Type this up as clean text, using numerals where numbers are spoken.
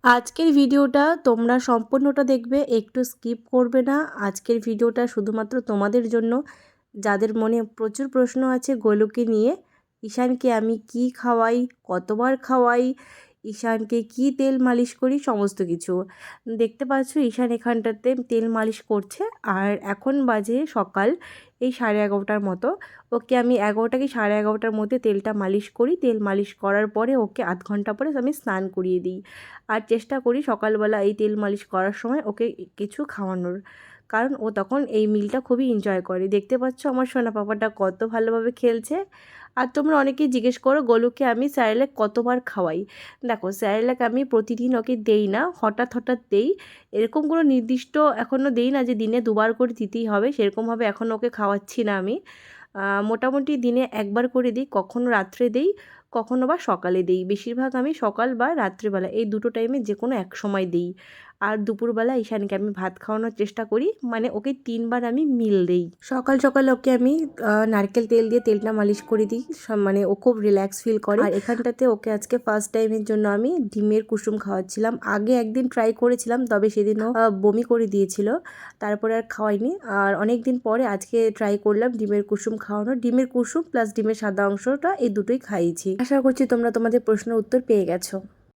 আজকের ভিডিওটা তোমরা সম্পূর্ণটা দেখবে, একটু স্কিপ করবে না। আজকের ভিডিওটা শুধুমাত্র তোমাদের জন্য, যাদের মনে প্রচুর প্রশ্ন আছে গোলুকে নিয়ে। ঈশানকে আমি কি খাওয়াই, কতবার খাওয়াই, ঈশানকে কি তেল মালিশ করি, সমস্ত কিছু দেখতে পাচ্ছ। ঈশান এখানটাতে তেল মালিশ করছে, আর এখন বাজে সকাল এই 11:30টার মতো। ওকে আমি 11টা কি 11:30টার মধ্যে তেলটা মালিশ করি। তেল মালিশ করার পরে ওকে আধ ঘন্টা পরে আমি স্নান করিয়ে দিই। আর চেষ্টা করি সকালবেলা এই তেল মালিশ করার সময় ওকে কিছু খাওয়ানোর, কারণ ও তখন এই মিলটা খুবই এনজয় করে। দেখতে পাচ্ছ আমার সোনা পাপাটা কত ভালোভাবে খেলছে। আর তোমরা অনেকেই জিজ্ঞেস করো গোলুকে আমি স্যারেলাক কতবার খাওয়াই। দেখো, স্যারেলাক আমি প্রতিদিন ওকে দেই না, হঠাৎ হঠাৎ দেই। এরকম কোনো নির্দিষ্ট এখনও দেই না যে দিনে দুবার করে দিতেই হবে, সেরকমভাবে এখন ওকে খাওয়াচ্ছি না আমি। মোটামুটি দিনে একবার করে দিই, কখনো রাত্রে দেই, কখনো বা সকালে দিই। বেশিরভাগ আমি সকাল বা রাত্রিবেলা এই দুটো টাইমে যে কোনো এক সময় দিই। আর দুপুরবেলা ঈশানকে আমি ভাত খাওয়ানোর চেষ্টা করি, মানে ওকে 3বার আমি মিল দিই। সকাল সকাল ওকে আমি নারকেল তেল দিয়ে তেলটা মালিশ করে দিই, মানে ও খুব রিল্যাক্স ফিল করে। আর এখানটাতে ওকে আজকে ফার্স্ট টাইমের জন্য আমি ডিমের কুসুম খাওয়াচ্ছিলাম। আগে একদিন ট্রাই করেছিলাম, তবে সেদিনও বমি করে দিয়েছিল, তারপরে আর খাওয়াইনি। আর অনেক দিন পরে আজকে ট্রাই করলাম ডিমের কুসুম খাওয়ানো। ডিমের কুসুম প্লাস ডিমের সাদা অংশটা এই দুটোই খাইয়েছি। আশা করছি তোমরা তোমাদের প্রশ্নের উত্তর পেয়ে গেছো।